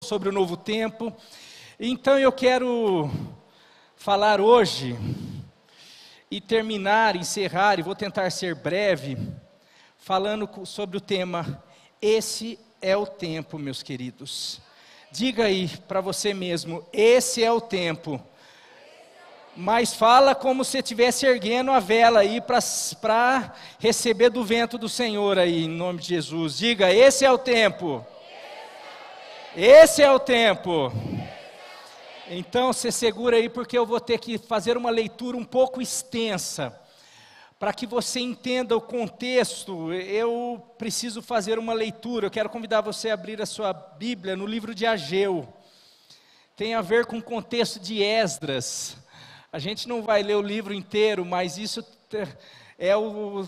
sobre o novo tempo. Então eu quero falar hoje e terminar, encerrar, e vou tentar ser breve, falando sobre o tema, esse é o tempo, meus queridos. Diga aí para você mesmo, esse é o tempo. Mas fala como se estivesse erguendo a vela aí para receber do vento do Senhor aí, em nome de Jesus. Diga, esse é o tempo. Esse é o tempo. Então você segura aí, porque eu vou ter que fazer uma leitura um pouco extensa. Para que você entenda o contexto, eu preciso fazer uma leitura. Eu quero convidar você a abrir a sua Bíblia no livro de Ageu. Tem a ver com o contexto de Esdras. A gente não vai ler o livro inteiro, mas isso é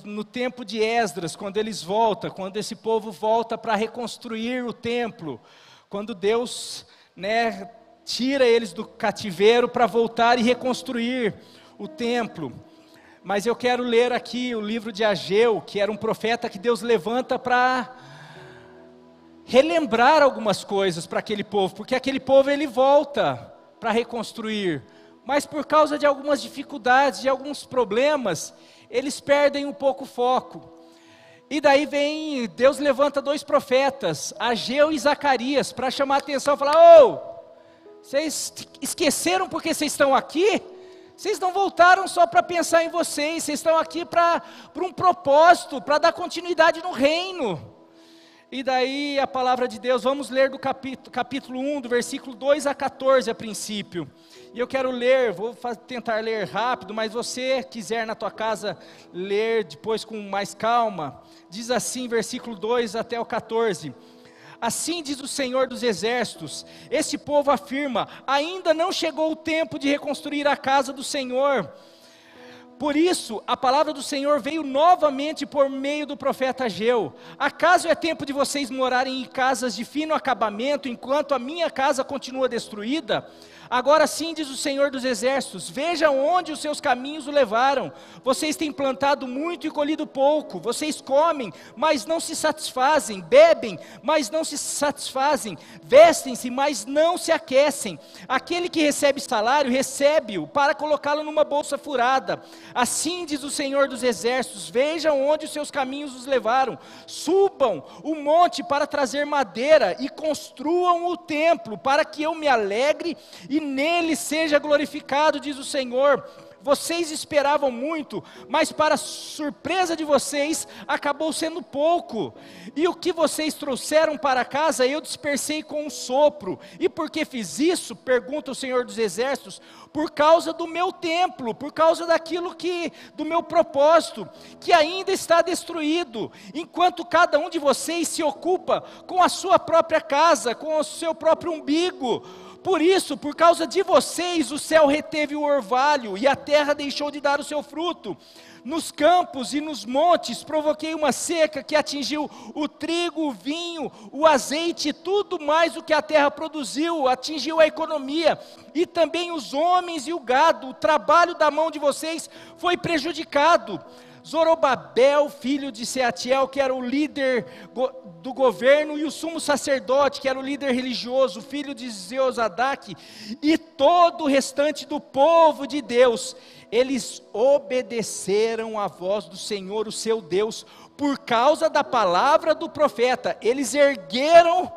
no tempo de Esdras, quando eles voltam, quando esse povo volta para reconstruir o templo, quando Deus, tira eles do cativeiro para voltar e reconstruir o templo. Mas eu quero ler aqui o livro de Ageu, que era um profeta que Deus levanta para relembrar algumas coisas para aquele povo, porque aquele povo ele volta para reconstruir. Mas por causa de algumas dificuldades, de alguns problemas, eles perdem um pouco o foco. E daí vem, Deus levanta dois profetas, Ageu e Zacarias, para chamar a atenção, falar, vocês esqueceram porque vocês estão aqui? Vocês não voltaram só para pensar em vocês estão aqui para um propósito, para dar continuidade no reino. E daí a palavra de Deus, vamos ler do capítulo 1, do versículo 2 a 14 a princípio. E eu quero ler, vou tentar ler rápido, mas você quiser na tua casa ler depois com mais calma. Diz assim, versículo 2 até o 14. Assim diz o Senhor dos Exércitos, esse povo afirma, ainda não chegou o tempo de reconstruir a casa do Senhor. Por isso, a palavra do Senhor veio novamente por meio do profeta Ageu. Acaso é tempo de vocês morarem em casas de fino acabamento, enquanto a minha casa continua destruída? Agora sim, diz o Senhor dos Exércitos, veja onde os seus caminhos o levaram. Vocês têm plantado muito e colhido pouco. Vocês comem, mas não se satisfazem. Bebem, mas não se satisfazem. Vestem-se, mas não se aquecem. Aquele que recebe salário, recebe-o para colocá-lo numa bolsa furada. Assim diz o Senhor dos Exércitos, vejam onde os seus caminhos os levaram. Subam o monte para trazer madeira e construam o templo, para que eu me alegre e nele seja glorificado, diz o Senhor. Vocês esperavam muito, mas para surpresa de vocês, acabou sendo pouco. E o que vocês trouxeram para casa, eu dispersei com um sopro. E por que fiz isso? Pergunta o Senhor dos Exércitos. Por causa do meu templo, por causa do meu propósito, que ainda está destruído. Enquanto cada um de vocês se ocupa com a sua própria casa, com o seu próprio umbigo. Por isso, por causa de vocês, o céu reteve o orvalho e a terra deixou de dar o seu fruto. Nos campos e nos montes provoquei uma seca que atingiu o trigo, o vinho, o azeite, tudo mais o que a terra produziu, atingiu a economia, e também os homens e o gado. O trabalho da mão de vocês foi prejudicado. Zorobabel, filho de Sealtiel, que era o líder do governo, e o sumo sacerdote, que era o líder religioso, filho de Jeozadak, e todo o restante do povo de Deus, eles obedeceram à voz do Senhor, o seu Deus, por causa da palavra do profeta. Eles ergueram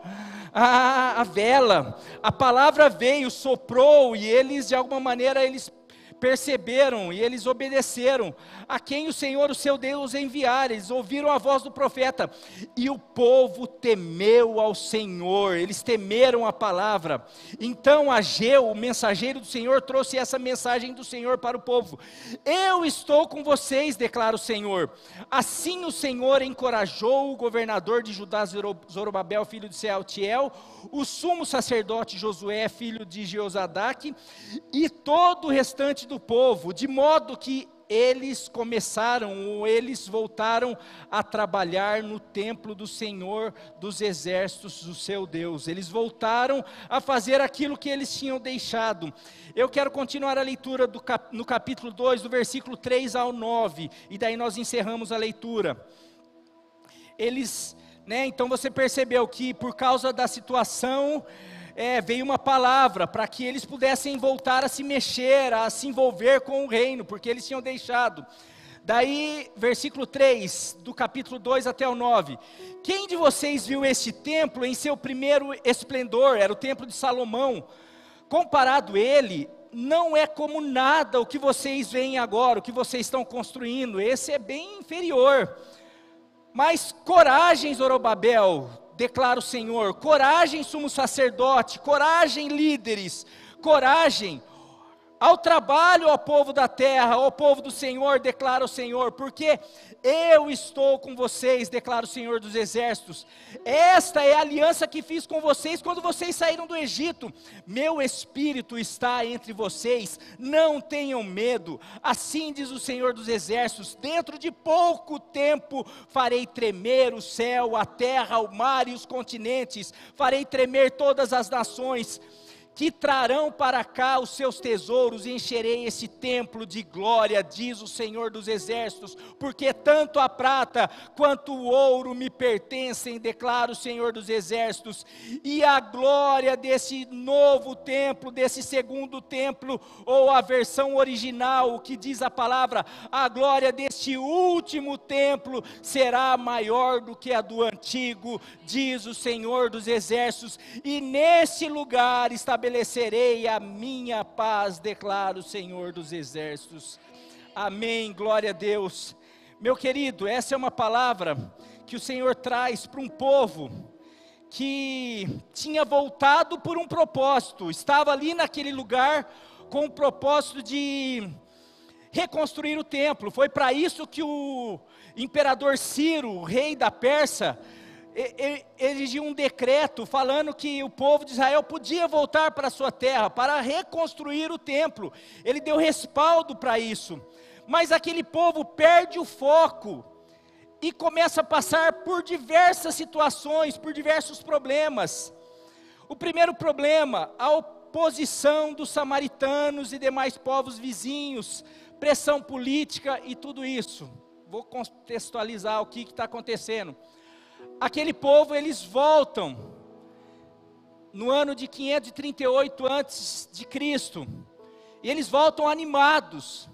a vela, a palavra veio, soprou, e eles de alguma maneira eles perceberam e eles obedeceram a quem o Senhor, o seu Deus, enviar. Eles ouviram a voz do profeta e o povo temeu ao Senhor, eles temeram a palavra. Então Ageu, o mensageiro do Senhor, trouxe essa mensagem do Senhor para o povo: eu estou com vocês, declara o Senhor. Assim o Senhor encorajou o governador de Judá, Zorobabel, filho de Sealtiel, o sumo sacerdote Josué, filho de Jeozadak, e todo o restante do povo, de modo que eles voltaram a trabalhar no templo do Senhor dos Exércitos, do seu Deus. Eles voltaram a fazer aquilo que eles tinham deixado. Eu quero continuar a leitura no capítulo 2, do versículo 3 ao 9, e daí nós encerramos a leitura. Então você percebeu que por causa da situação veio uma palavra para que eles pudessem voltar a se mexer, a se envolver com o reino, porque eles tinham deixado. Daí, versículo 3, do capítulo 2 até o 9. Quem de vocês viu este templo em seu primeiro esplendor? Era o templo de Salomão. Comparado ele, não é como nada o que vocês veem agora, o que vocês estão construindo. Esse é bem inferior. Mas coragem, Zorobabel, declara o Senhor. Coragem, sumo sacerdote. Coragem, líderes. Coragem. Ao trabalho, ó povo da terra, ó povo do Senhor, declara o Senhor, porque eu estou com vocês, declara o Senhor dos exércitos. Esta é a aliança que fiz com vocês quando vocês saíram do Egito. Meu espírito está entre vocês, não tenham medo. Assim diz o Senhor dos exércitos: dentro de pouco tempo farei tremer o céu, a terra, o mar e os continentes. Farei tremer todas as nações que trarão para cá os seus tesouros, e encherei esse templo de glória, diz o Senhor dos exércitos, porque tanto a prata quanto o ouro me pertencem, declara o Senhor dos exércitos, e a glória desse novo templo, desse segundo templo, ou a versão original, o que diz a palavra, a glória deste último templo será maior do que a do antigo, diz o Senhor dos exércitos, e nesse lugar estabelecerei a minha paz, declara o Senhor dos exércitos. Amém, glória a Deus. Meu querido, essa é uma palavra que o Senhor traz para um povo que tinha voltado por um propósito, estava ali naquele lugar com o propósito de reconstruir o templo. Foi para isso que o imperador Ciro, o rei da Pérsia, exigiu um decreto falando que o povo de Israel podia voltar para a sua terra, para reconstruir o templo. Ele deu respaldo para isso, mas aquele povo perde o foco, e começa a passar por diversas situações, por diversos problemas. O primeiro problema, a oposição dos samaritanos e demais povos vizinhos, pressão política e tudo isso. Vou contextualizar o que está acontecendo. Aquele povo, eles voltam no ano de 538 antes de Cristo, e eles voltam animados.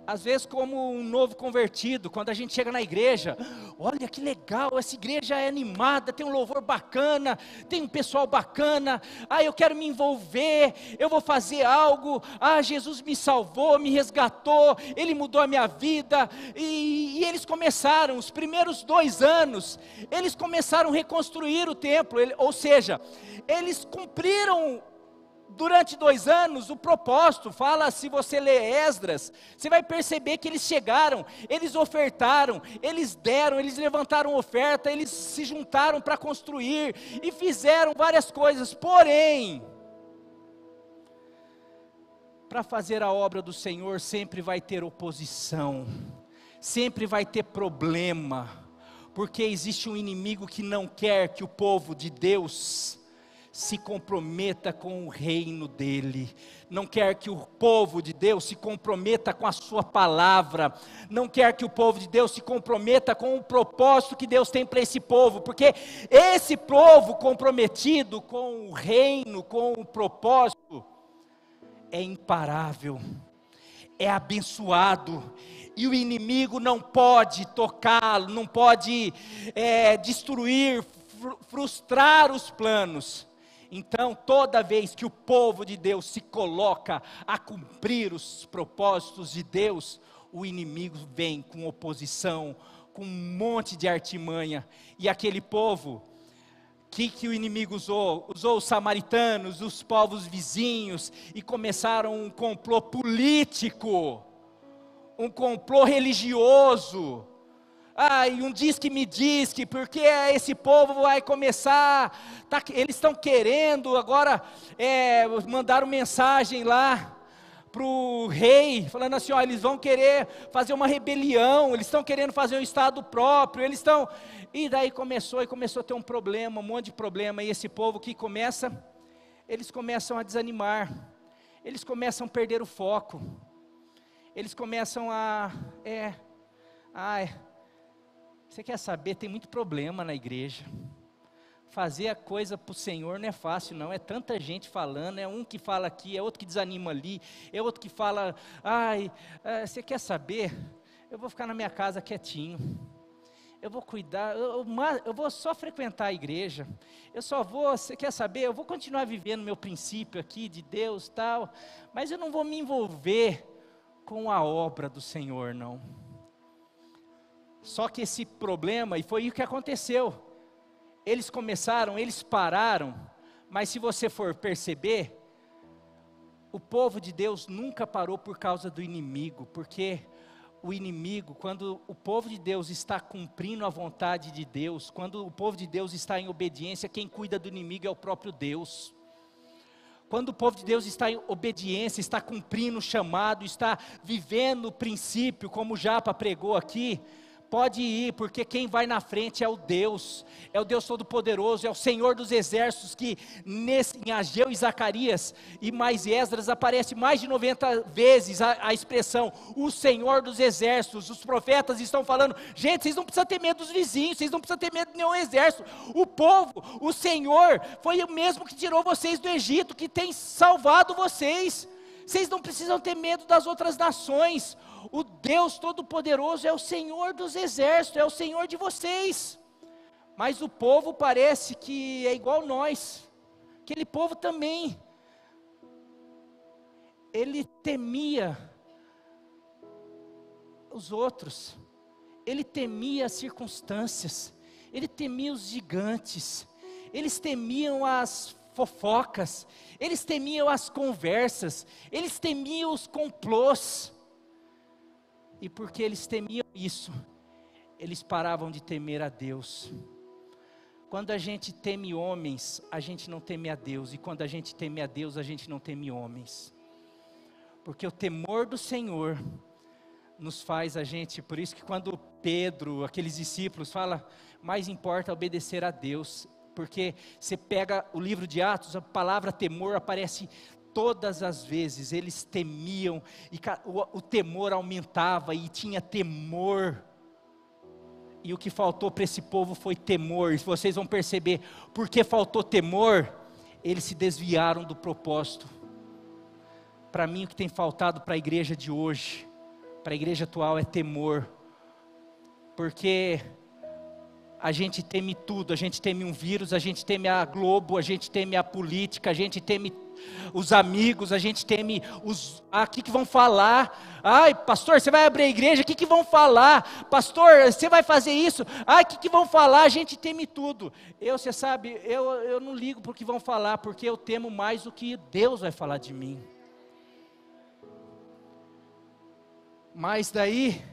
Às vezes como um novo convertido, quando a gente chega na igreja, olha que legal, essa igreja é animada, tem um louvor bacana, tem um pessoal bacana, eu quero me envolver, eu vou fazer algo, Jesus me salvou, me resgatou, Ele mudou a minha vida, e eles começaram, os primeiros 2 anos, eles começaram a reconstruir o templo, ou seja, eles cumpriram durante 2 anos o propósito. Fala, se você ler Esdras, você vai perceber que eles chegaram, eles ofertaram, eles deram, eles levantaram oferta, eles se juntaram para construir, e fizeram várias coisas. Porém, para fazer a obra do Senhor sempre vai ter oposição, sempre vai ter problema, porque existe um inimigo que não quer que o povo de Deus se comprometa com o reino dele, não quer que o povo de Deus se comprometa com a sua palavra, não quer que o povo de Deus se comprometa com o propósito que Deus tem para esse povo, porque esse povo comprometido com o reino, com o propósito, é imparável, é abençoado, e o inimigo não pode tocá-lo, não pode destruir, frustrar os planos. Então, toda vez que o povo de Deus se coloca a cumprir os propósitos de Deus, o inimigo vem com oposição, com um monte de artimanha. E aquele povo, que o inimigo usou? Usou os samaritanos, os povos vizinhos, e começaram um complô político, um complô religioso. E um diz que me diz que, porque esse povo vai começar, eles estão querendo agora, mandaram mensagem lá para o rei, falando assim, eles vão querer fazer uma rebelião, eles estão querendo fazer um estado próprio, e daí começou a ter um problema, um monte de problema, e esse povo que eles começam a desanimar, eles começam a perder o foco, eles começam você quer saber, tem muito problema na igreja, fazer a coisa para o Senhor não é fácil não, é tanta gente falando, é um que fala aqui, é outro que desanima ali, é outro que fala, você quer saber? Eu vou ficar na minha casa quietinho, eu vou cuidar, eu vou só frequentar a igreja, você quer saber? Eu vou continuar vivendo meu princípio aqui de Deus tal, mas eu não vou me envolver com a obra do Senhor não. Só que esse problema, e foi o que aconteceu, eles pararam, mas se você for perceber, o povo de Deus nunca parou por causa do inimigo, porque o inimigo, quando o povo de Deus está cumprindo a vontade de Deus, quando o povo de Deus está em obediência, quem cuida do inimigo é o próprio Deus. Quando o povo de Deus está em obediência, está cumprindo o chamado, está vivendo o princípio, como o Japa pregou aqui, pode ir, porque quem vai na frente é o Deus Todo-Poderoso, é o Senhor dos Exércitos, que em Ageu e Zacarias e mais Esdras aparece mais de 90 vezes a expressão, o Senhor dos Exércitos. Os profetas estão falando, gente, vocês não precisam ter medo dos vizinhos, vocês não precisam ter medo de nenhum exército, o povo, o Senhor, foi o mesmo que tirou vocês do Egito, que tem salvado vocês não precisam ter medo das outras nações, o Deus Todo-Poderoso é o Senhor dos Exércitos, é o Senhor de vocês. Mas o povo parece que é igual nós, aquele povo também, ele temia os outros, ele temia as circunstâncias, ele temia os gigantes, eles temiam as fofocas, eles temiam as conversas, eles temiam os complôs, e porque eles temiam isso, eles paravam de temer a Deus. Quando a gente teme homens, a gente não teme a Deus, e quando a gente teme a Deus, a gente não teme homens, porque o temor do Senhor nos faz a gente, por isso que quando Pedro, aqueles discípulos, fala, mais importa obedecer a Deus, porque você pega o livro de Atos, a palavra temor aparece todas as vezes, eles temiam, e o temor aumentava, e tinha temor, e o que faltou para esse povo foi temor, e vocês vão perceber, porque faltou temor, eles se desviaram do propósito. Para mim o que tem faltado para a igreja de hoje, para a igreja atual é temor, porque a gente teme tudo, a gente teme um vírus, a gente teme a Globo, a gente teme a política, a gente teme os amigos, a gente teme o que vão falar, ai pastor, você vai abrir a igreja, o que vão falar, pastor, você vai fazer isso, ai o que vão falar, a gente teme tudo, você sabe, eu não ligo para o que vão falar, porque eu temo mais o que Deus vai falar de mim. Mas daí,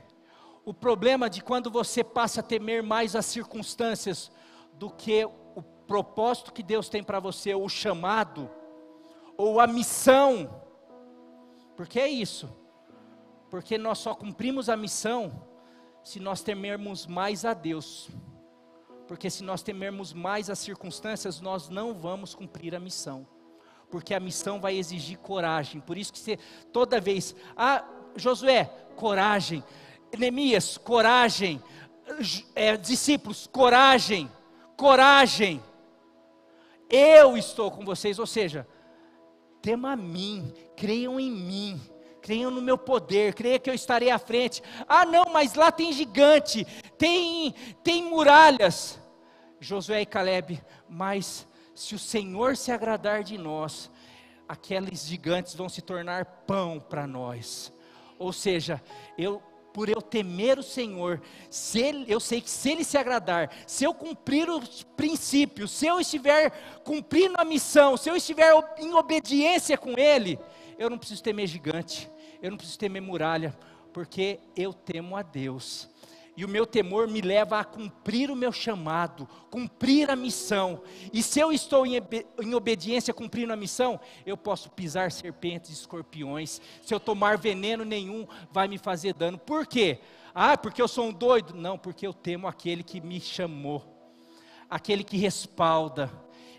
o problema de quando você passa a temer mais as circunstâncias do que o propósito que Deus tem para você, ou o chamado, ou a missão, porque é isso, porque nós só cumprimos a missão se nós temermos mais a Deus, porque se nós temermos mais as circunstâncias, nós não vamos cumprir a missão, porque a missão vai exigir coragem. Por isso que você, toda vez, Josué, coragem, Neemias, coragem, discípulos, coragem, coragem, eu estou com vocês, ou seja, tema a mim, creiam em mim, creiam no meu poder, creiam que eu estarei à frente. Não, mas lá tem gigante, tem muralhas, Josué e Caleb, mas se o Senhor se agradar de nós, aqueles gigantes vão se tornar pão para nós. Ou seja, por eu temer o Senhor, eu sei que se Ele se agradar, se eu cumprir os princípios, se eu estiver cumprindo a missão, se eu estiver em obediência com Ele, eu não preciso temer gigante, eu não preciso temer muralha, porque eu temo a Deus, e o meu temor me leva a cumprir o meu chamado, cumprir a missão, e se eu estou em obediência cumprindo a missão, eu posso pisar serpentes e escorpiões, se eu tomar veneno nenhum vai me fazer dano. Por quê? Porque eu sou um doido? Não, porque eu temo aquele que me chamou, aquele que respalda.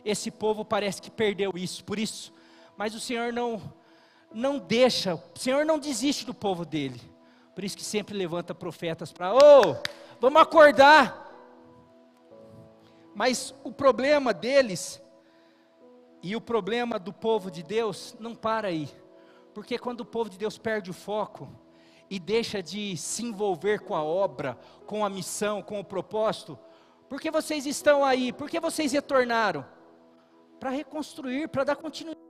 Esse povo parece que perdeu isso, por isso, mas o Senhor não deixa, o Senhor não desiste do povo dele. Por isso que sempre levanta profetas para, vamos acordar, Mas o problema deles e o problema do povo de Deus não para aí. Porque quando o povo de Deus perde o foco e deixa de se envolver com a obra, com a missão, com o propósito, por que vocês estão aí? Por que vocês retornaram? Para reconstruir, para dar continuidade,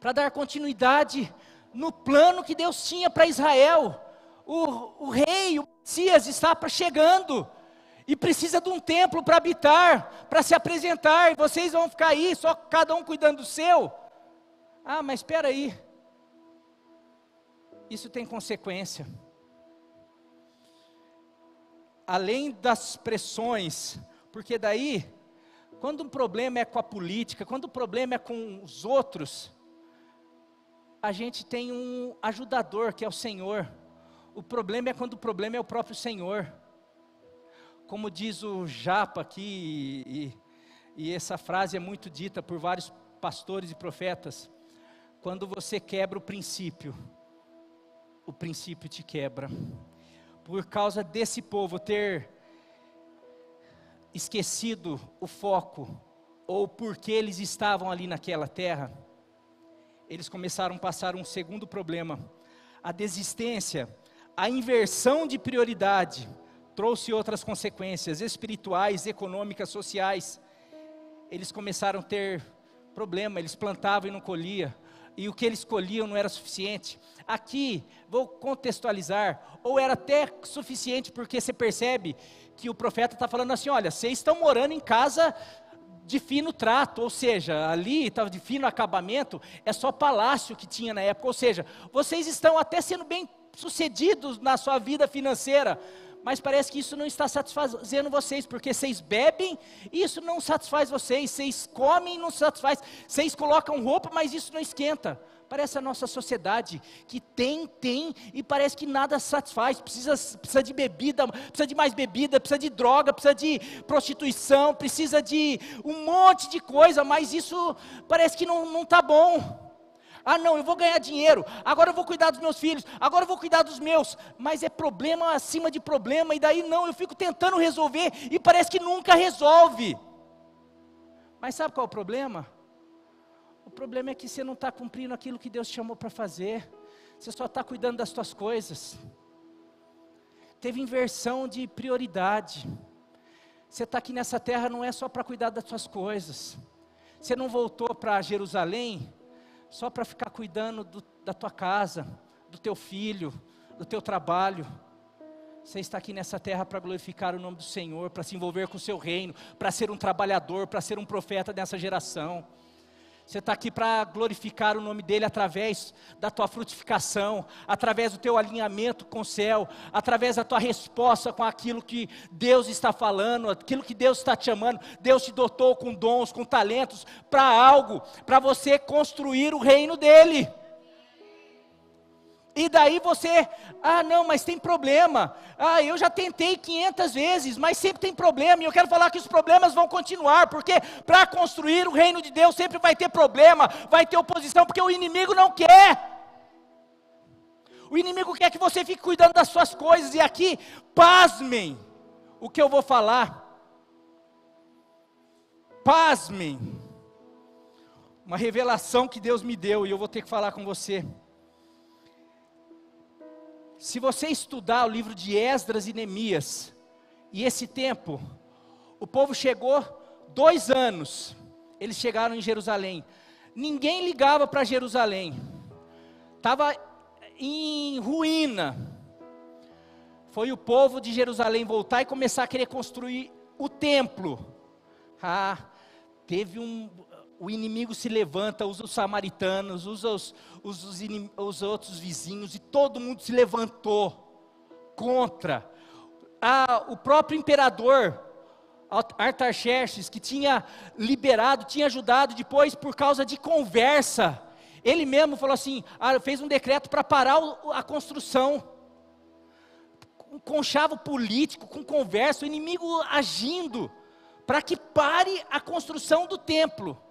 para dar continuidade no plano que Deus tinha para Israel. O rei, o Messias está chegando, e precisa de um templo para habitar, para se apresentar, e vocês vão ficar aí, só cada um cuidando do seu. Ah, mas espera aí, isso tem consequência. Além das pressões, porque daí, quando o problema é com a política, quando o problema é com os outros, a gente tem um ajudador que é o Senhor. O problema é quando o problema é o próprio Senhor. Como diz o Japa aqui, e essa frase é muito dita por vários pastores e profetas: quando você quebra o princípio te quebra. Por causa desse povo ter esquecido o foco, ou porque eles estavam ali naquela terra, eles começaram a passar um segundo problema. A desistência, a inversão de prioridade, trouxe outras consequências espirituais, econômicas, sociais. Eles começaram a ter problema, eles plantavam e não colhiam, e o que eles colhiam não era suficiente. Aqui, vou contextualizar, ou era até suficiente, porque você percebe que o profeta está falando assim: olha, vocês estão morando em casa de fino trato, ou seja, ali estava de fino acabamento, é só palácio que tinha na época, ou seja, vocês estão até sendo bem sucedidos na sua vida financeira, mas parece que isso não está satisfazendo vocês, porque vocês bebem e isso não satisfaz vocês, vocês comem e não satisfaz, vocês colocam roupa, mas isso não esquenta. Parece a nossa sociedade, que tem, e parece que nada satisfaz, precisa de bebida, precisa de mais bebida, precisa de droga, precisa de prostituição, precisa de um monte de coisa, mas isso parece que não está bom. Ah não, eu vou ganhar dinheiro, agora eu vou cuidar dos meus filhos, agora eu vou cuidar dos meus, mas é problema acima de problema, e daí não, eu fico tentando resolver, e parece que nunca resolve. Mas sabe qual é o problema? O problema é que você não está cumprindo aquilo que Deus te chamou para fazer, você só está cuidando das suas coisas. Teve inversão de prioridade. Você está aqui nessa terra não é só para cuidar das suas coisas. Você não voltou para Jerusalém só para ficar cuidando da tua casa, do teu filho, do teu trabalho. Você está aqui nessa terra para glorificar o nome do Senhor, para se envolver com o seu reino, para ser um trabalhador, para ser um profeta nessa geração. Você está aqui para glorificar o nome dEle através da tua frutificação, através do teu alinhamento com o céu, através da tua resposta com aquilo que Deus está falando, aquilo que Deus está te chamando. Deus te dotou com dons, com talentos, para algo, para você construir o reino dEle. E daí você, ah não, mas tem problema, ah eu já tentei 500 vezes, mas sempre tem problema, e eu quero falar que os problemas vão continuar, porque para construir o reino de Deus sempre vai ter problema, vai ter oposição, porque o inimigo não quer. O inimigo quer que você fique cuidando das suas coisas, e aqui, pasmem, o que eu vou falar, pasmem, uma revelação que Deus me deu, e eu vou ter que falar com você. Se você estudar o livro de Esdras e Neemias, e esse tempo, o povo chegou 2 anos, eles chegaram em Jerusalém, ninguém ligava para Jerusalém, estava em ruína. Foi o povo de Jerusalém voltar e começar a querer construir o templo. O inimigo se levanta, usa os samaritanos, usa os outros vizinhos, e todo mundo se levantou contra. O próprio imperador Artaxerxes, que tinha liberado, tinha ajudado depois por causa de conversa, ele mesmo falou assim, fez um decreto para parar a construção, com conchavo político, com conversa, o inimigo agindo, para que pare a construção do templo.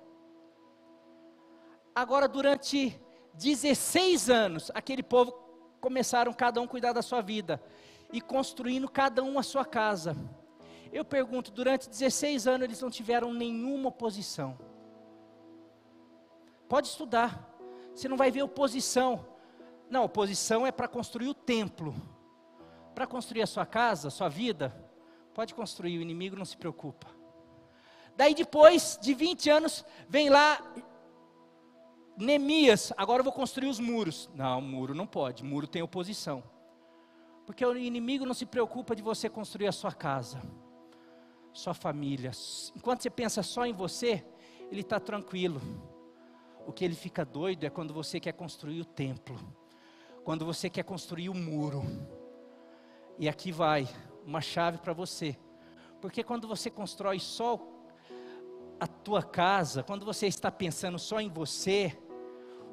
Agora, durante 16 anos, aquele povo começaram cada um a cuidar da sua vida, e construindo cada um a sua casa. Eu pergunto, durante 16 anos eles não tiveram nenhuma oposição. Pode estudar, você não vai ver oposição. Não, oposição é para construir o templo. Para construir a sua casa, a sua vida, pode construir, o inimigo não se preocupa. Daí depois de 20 anos, vem lá Neemias, agora eu vou construir os muros. Não, muro não pode, muro tem oposição. Porque o inimigo não se preocupa de você construir a sua casa, sua família. Enquanto você pensa só em você, ele está tranquilo. O que ele fica doido é quando você quer construir o templo, quando você quer construir o muro. E aqui vai uma chave para você, porque quando você constrói só a tua casa, quando você está pensando só em você,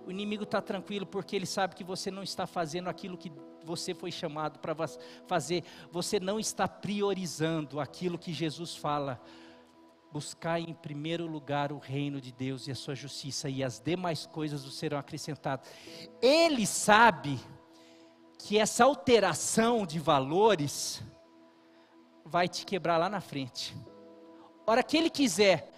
o inimigo está tranquilo, porque ele sabe que você não está fazendo aquilo que você foi chamado para fazer, você não está priorizando aquilo que Jesus fala. Buscar em primeiro lugar o reino de Deus e a sua justiça, e as demais coisas vos serão acrescentadas. Ele sabe que essa alteração de valores vai te quebrar lá na frente. A hora que ele quiser,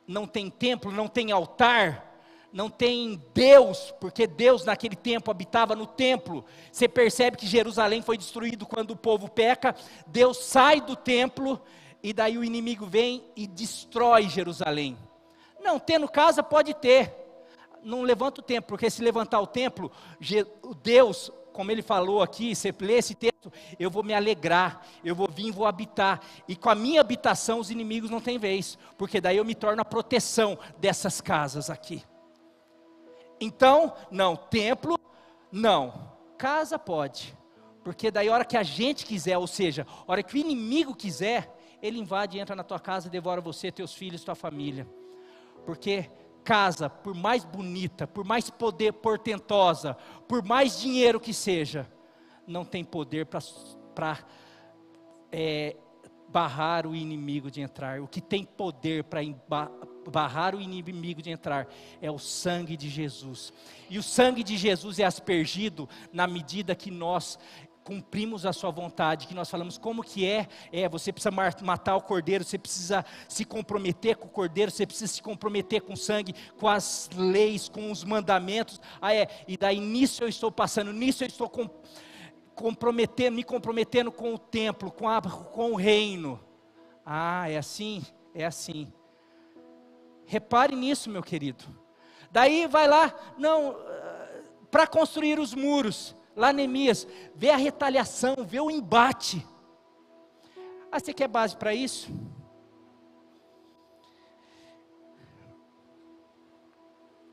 não tem templo, não tem altar, não tem Deus, porque Deus naquele tempo habitava no templo. Você percebe que Jerusalém foi destruído quando o povo peca, Deus sai do templo, e daí o inimigo vem e destrói Jerusalém. Não, tendo casa pode ter, não levanta o templo, porque se levantar o templo, Deus, como ele falou aqui, você lê esse texto, eu vou me alegrar, eu vou vir, vou habitar, e com a minha habitação os inimigos não têm vez, porque daí eu me torno a proteção dessas casas aqui. Então, não, templo, não, casa pode, porque daí a hora que a gente quiser, ou seja, a hora que o inimigo quiser, ele invade, entra na tua casa, devora você, teus filhos, tua família, porque casa, por mais bonita, por mais poder portentosa, por mais dinheiro que seja, não tem poder para barrar o inimigo de entrar. O que tem poder para barrar o inimigo de entrar é o sangue de Jesus, e o sangue de Jesus é aspergido na medida que nós cumprimos a sua vontade, que nós falamos como que você precisa matar o cordeiro, você precisa se comprometer com o cordeiro, você precisa se comprometer com o sangue, com as leis, com os mandamentos, e daí nisso eu estou passando, nisso eu estou me comprometendo com o templo, com o reino. É assim, é assim. Repare nisso, meu querido. Daí vai lá, para construir os muros, lá Neemias, vê a retaliação, vê o embate. Você quer base para isso?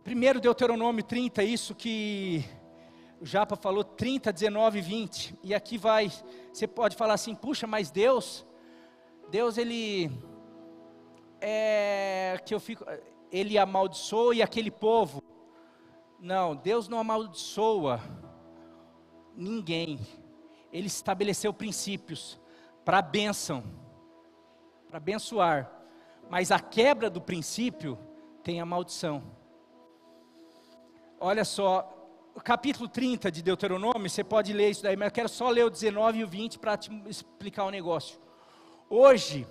Primeiro Deuteronômio 30, isso que o Japa falou, 30, 19 e 20. E aqui vai, você pode falar assim, puxa, mas Deus ele amaldiçoa e aquele povo. Não, Deus não amaldiçoa ninguém. Ele estabeleceu princípios para bênção, para abençoar, mas a quebra do princípio tem a maldição. Olha só, o capítulo 30 de Deuteronômio, você pode ler isso daí, mas eu quero só ler o 19 e o 20 para te explicar o negócio. Hoje,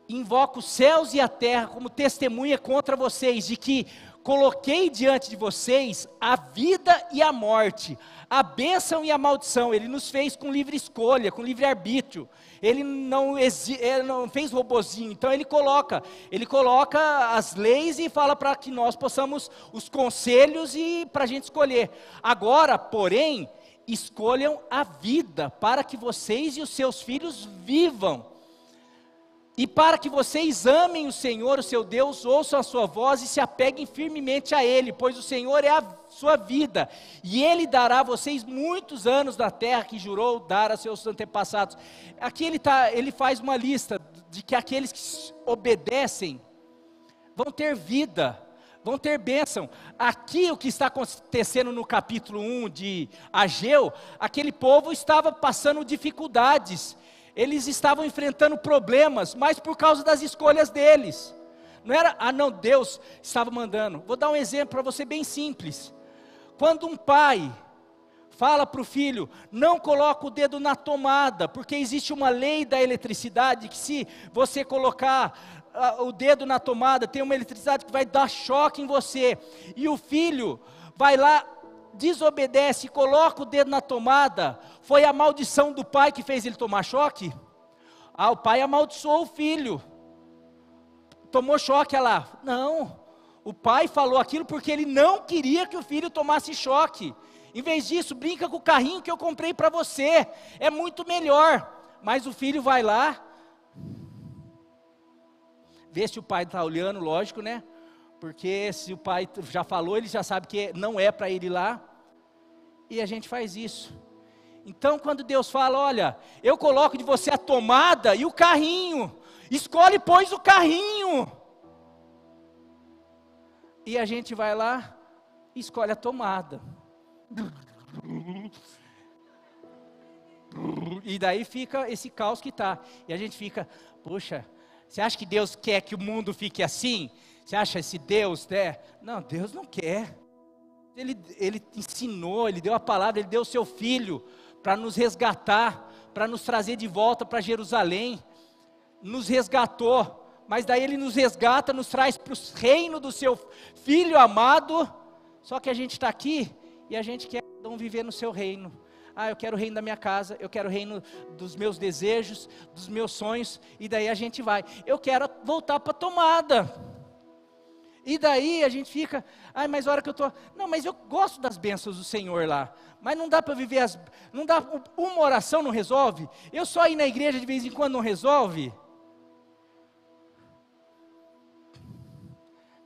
invoco os céus e a terra como testemunha contra vocês, de que coloquei diante de vocês a vida e a morte, a bênção e a maldição. Ele nos fez com livre escolha, com livre arbítrio. Ele não fez robozinho. Então ele coloca as leis e fala para que nós possamos os conselhos e para a gente escolher. Agora, porém, escolham a vida para que vocês e os seus filhos vivam. E para que vocês amem o Senhor, o seu Deus, ouçam a sua voz e se apeguem firmemente a Ele, pois o Senhor é a sua vida, e Ele dará a vocês muitos anos da terra que jurou dar a seus antepassados. Aqui ele faz uma lista de que aqueles que obedecem vão ter vida, vão ter bênção. Aqui o que está acontecendo no capítulo 1 de Ageu, aquele povo estava passando dificuldades, eles estavam enfrentando problemas, mas por causa das escolhas deles. Não era, Deus estava mandando. Vou dar um exemplo para você bem simples. Quando um pai fala para o filho, não coloca o dedo na tomada, porque existe uma lei da eletricidade, que se você colocar o dedo na tomada, tem uma eletricidade que vai dar choque em você, e o filho vai lá, desobedece, coloca o dedo na tomada. Foi a maldição do pai que fez ele tomar choque? O pai amaldiçoou o filho, tomou choque, olha lá. Não, o pai falou aquilo porque ele não queria que o filho tomasse choque. Em vez disso, brinca com o carrinho que eu comprei para você, é muito melhor. Mas o filho vai lá, vê se o pai está olhando, lógico, né? Porque se o pai já falou, ele já sabe que não é para ele ir lá. E a gente faz isso. Então quando Deus fala, olha, eu coloco de você a tomada e o carrinho, escolhe pois o carrinho. E a gente vai lá e escolhe a tomada. E daí fica esse caos que está. E a gente fica, poxa, você acha que Deus quer que o mundo fique assim? Você acha esse Deus, né? Não, Deus não quer. Ele ensinou, Ele deu a palavra, Ele deu o seu Filho para nos resgatar, para nos trazer de volta para Jerusalém. Nos resgatou, mas daí Ele nos resgata, nos traz para o reino do seu Filho amado. Só que a gente está aqui e a gente quer viver no seu reino. Eu quero o reino da minha casa, eu quero o reino dos meus desejos, dos meus sonhos. E daí a gente vai, eu quero voltar para a tomada. E daí a gente fica, mas a hora que eu estou, não, mas eu gosto das bênçãos do Senhor lá, mas não dá para viver, não dá, uma oração não resolve, eu só ir na igreja de vez em quando não resolve.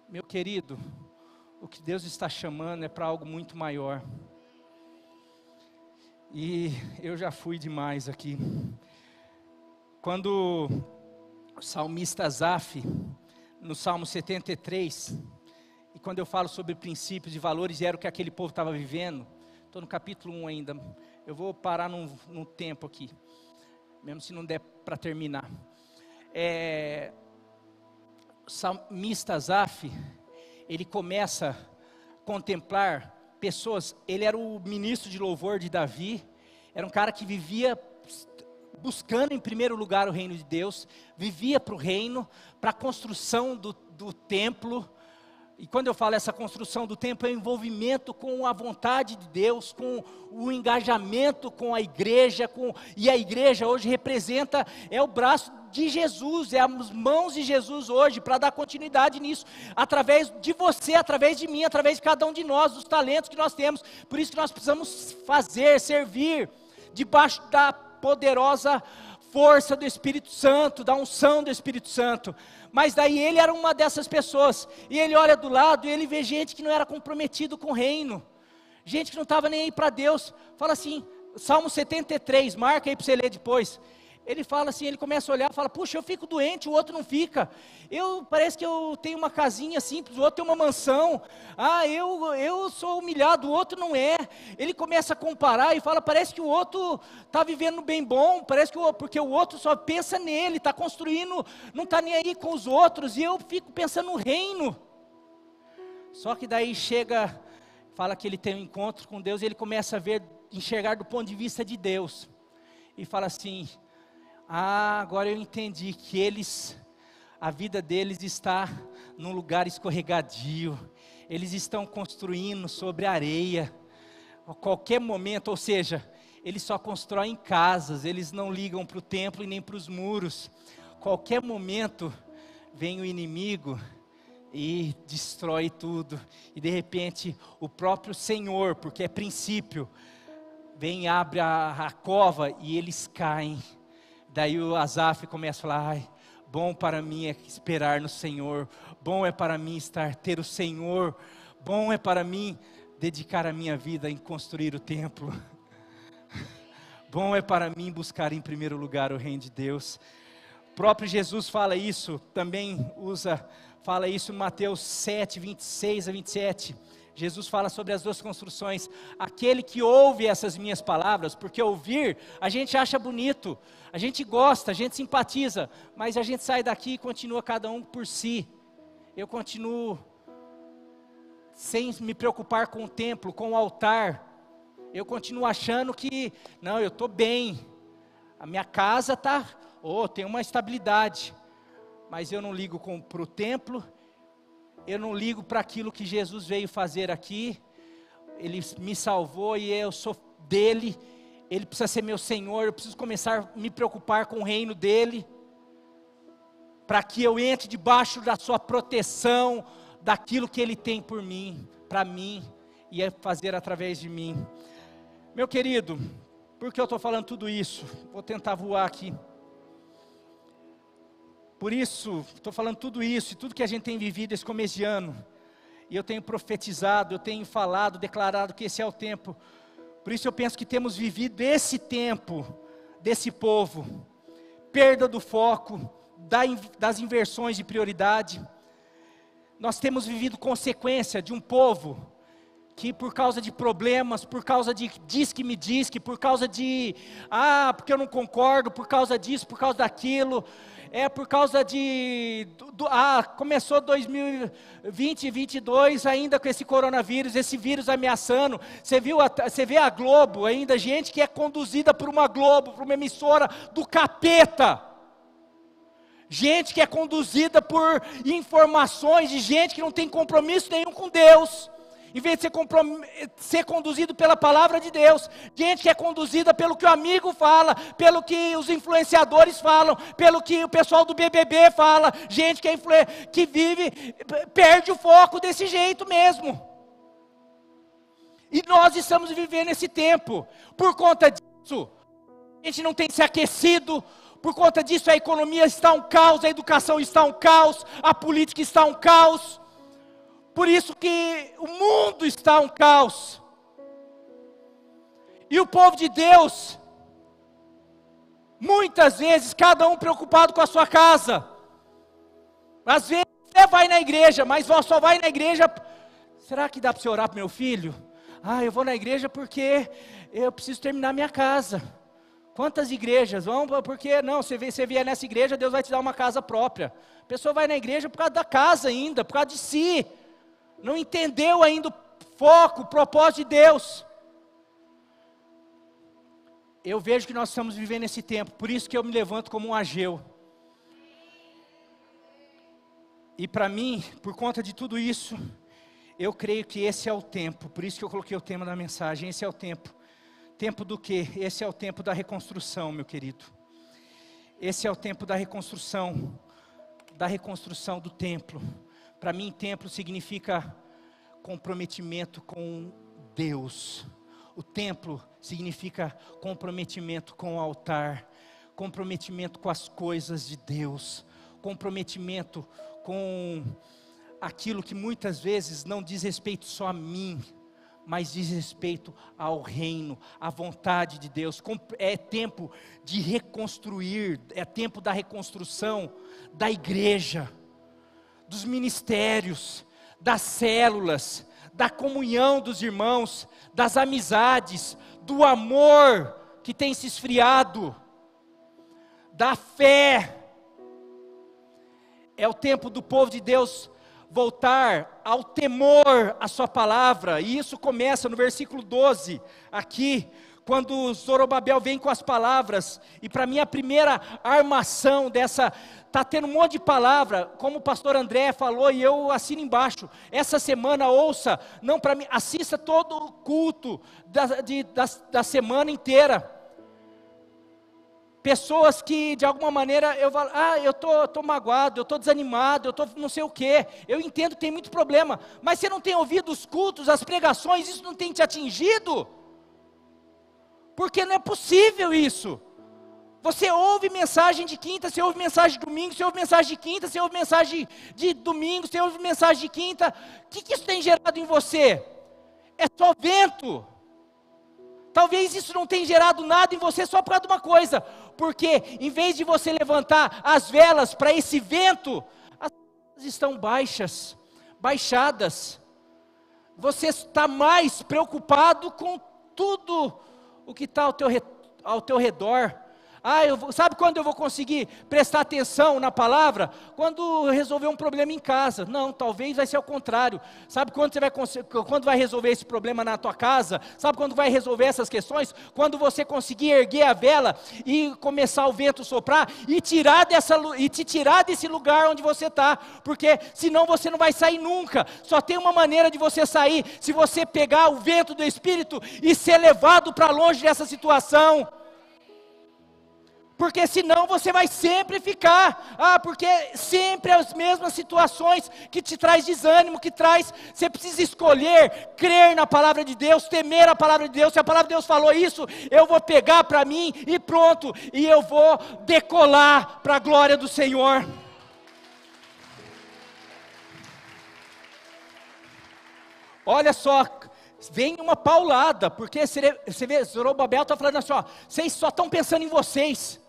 Meu querido, o que Deus está chamando é para algo muito maior, e eu já fui demais aqui. Quando o salmista Asaf, no Salmo 73, e quando eu falo sobre princípios e valores, era o que aquele povo estava vivendo. Estou no capítulo 1 ainda, eu vou parar num tempo aqui, mesmo se não der para terminar. O salmista Asaf, ele começa a contemplar pessoas, ele era o ministro de louvor de Davi, era um cara que vivia buscando em primeiro lugar o reino de Deus, vivia para o reino, para a construção do templo. E quando eu falo essa construção do templo, é o envolvimento com a vontade de Deus, com o engajamento com a igreja, e a igreja hoje representa, é o braço de Jesus, é as mãos de Jesus hoje, para dar continuidade nisso, através de você, através de mim, através de cada um de nós, dos talentos que nós temos. Por isso que nós precisamos fazer, servir, debaixo da poderosa força do Espírito Santo, da unção do Espírito Santo. Mas daí ele era uma dessas pessoas, e ele olha do lado, e ele vê gente que não era comprometido com o reino, gente que não estava nem aí para Deus. Fala assim, Salmo 73, marca aí para você ler depois. Ele fala assim, ele começa a olhar, fala, puxa, eu fico doente, o outro não fica. Parece que eu tenho uma casinha simples, o outro tem uma mansão. Eu sou humilhado, o outro não é. Ele começa a comparar e fala, parece que o outro está vivendo bem bom, porque o outro só pensa nele, está construindo, não está nem aí com os outros, e eu fico pensando no reino. Só que daí fala que ele tem um encontro com Deus, e ele começa a enxergar do ponto de vista de Deus. E fala assim, agora eu entendi que a vida deles está num lugar escorregadio, eles estão construindo sobre areia, a qualquer momento, ou seja, eles só constroem casas, eles não ligam para o templo e nem para os muros, qualquer momento vem o inimigo e destrói tudo, e de repente o próprio Senhor, porque é princípio, vem, abre a cova e eles caem. Daí o Asaf começa a falar, bom para mim é esperar no Senhor, bom é para mim ter o Senhor, bom é para mim dedicar a minha vida em construir o templo, bom é para mim buscar em primeiro lugar o reino de Deus. O próprio Jesus fala isso, fala isso em Mateus 7, 26 a 27, Jesus fala sobre as duas construções, aquele que ouve essas minhas palavras, porque ouvir, a gente acha bonito, a gente gosta, a gente simpatiza, mas a gente sai daqui e continua cada um por si. Eu continuo sem me preocupar com o templo, com o altar, Eu continuo achando que, não, eu estou bem, a minha casa está, tem uma estabilidade, mas eu não ligo para o templo, eu não ligo para aquilo que Jesus veio fazer aqui. Ele me salvou e eu sou dele, Ele precisa ser meu Senhor, eu preciso começar a me preocupar com o reino dele, para que eu entre debaixo da sua proteção, daquilo que Ele tem por mim, para mim, e é fazer através de mim. Meu querido, por que eu estou falando tudo isso? Vou tentar voar aqui. Por isso, estou falando tudo isso, e tudo que a gente tem vivido esse começo de ano, e eu tenho profetizado, eu tenho falado, declarado que esse é o tempo. Por isso eu penso que temos vivido esse tempo, desse povo, perda do foco, das inversões de prioridade. Nós temos vivido consequência de um povo que por causa de problemas, por causa de diz que me diz, que por causa de, porque eu não concordo, por causa disso, por causa daquilo, por causa de, começou 2020 e 2022 ainda com esse coronavírus, esse vírus ameaçando. Você vê a Globo ainda, gente que é conduzida por uma Globo, por uma emissora do capeta. Gente que é conduzida por informações de gente que não tem compromisso nenhum com Deus, em vez de ser conduzido pela palavra de Deus. Gente que é conduzida pelo que o amigo fala, pelo que os influenciadores falam, pelo que o pessoal do BBB fala. Gente que vive, perde o foco desse jeito mesmo. E nós estamos vivendo esse tempo. Por conta disso, a gente não tem se aquecido. Por conta disso, a economia está um caos, a educação está um caos, a política está um caos. Por isso que o mundo está um caos. E o povo de Deus, muitas vezes, cada um preocupado com a sua casa. Às vezes você vai na igreja, mas só vai na igreja. Será que dá para você orar para meu filho? Eu vou na igreja porque eu preciso terminar minha casa. Quantas igrejas vão, porque não, você vier nessa igreja, Deus vai te dar uma casa própria. A pessoa vai na igreja por causa da casa ainda, por causa de si. Não entendeu ainda o foco, o propósito de Deus. Eu vejo que nós estamos vivendo esse tempo, por isso que eu me levanto como um Ageu. E para mim, por conta de tudo isso, eu creio que esse é o tempo, por isso que eu coloquei o tema da mensagem, esse é o tempo. Tempo do quê? Esse é o tempo da reconstrução, meu querido. Esse é o tempo da reconstrução do templo. Para mim, templo significa comprometimento com Deus. O templo significa comprometimento com o altar, comprometimento com as coisas de Deus, comprometimento com aquilo que muitas vezes não diz respeito só a mim, mas diz respeito ao reino, à vontade de Deus. É tempo de reconstruir, é tempo da reconstrução da igreja, dos ministérios, das células, da comunhão dos irmãos, das amizades, do amor que tem se esfriado, da fé. É o tempo do povo de Deus voltar ao temor à sua palavra, e isso começa no versículo 12, aqui, quando Zorobabel vem com as palavras, e para mim a primeira armação dessa, está tendo um monte de palavra, como o pastor André falou, e eu assino embaixo, essa semana ouça, não para mim, assista todo o culto da semana inteira. Pessoas que de alguma maneira eu falo, eu estou magoado, eu estou desanimado, eu estou não sei o quê. Eu entendo que tem muito problema, mas você não tem ouvido os cultos, as pregações, isso não tem te atingido? Porque não é possível isso. Você ouve mensagem de quinta, você ouve mensagem de domingo, você ouve mensagem de quinta, você ouve mensagem de domingo, você ouve mensagem de quinta. O que isso tem gerado em você? É só vento. Talvez isso não tenha gerado nada em você só por causa de uma coisa, porque em vez de você levantar as velas para esse vento, as velas estão baixadas. Você está mais preocupado com tudo o que está ao teu redor. Sabe quando eu vou conseguir prestar atenção na palavra? Quando resolver um problema em casa. Não, talvez vai ser o contrário. Sabe quando vai resolver esse problema na tua casa? Sabe quando vai resolver essas questões? Quando você conseguir erguer a vela e começar o vento soprar e te tirar desse lugar onde você está, porque senão você não vai sair nunca. Só tem uma maneira de você sair, se você pegar o vento do Espírito e ser levado para longe dessa situação. Porque senão você vai sempre ficar, porque sempre as mesmas situações que te traz desânimo, você precisa escolher, crer na palavra de Deus, temer a palavra de Deus. Se a palavra de Deus falou isso, eu vou pegar para mim e pronto, e eu vou decolar para a glória do Senhor. Olha só, vem uma paulada, porque você vê, Zorobabel está falando assim, vocês só estão pensando em vocês.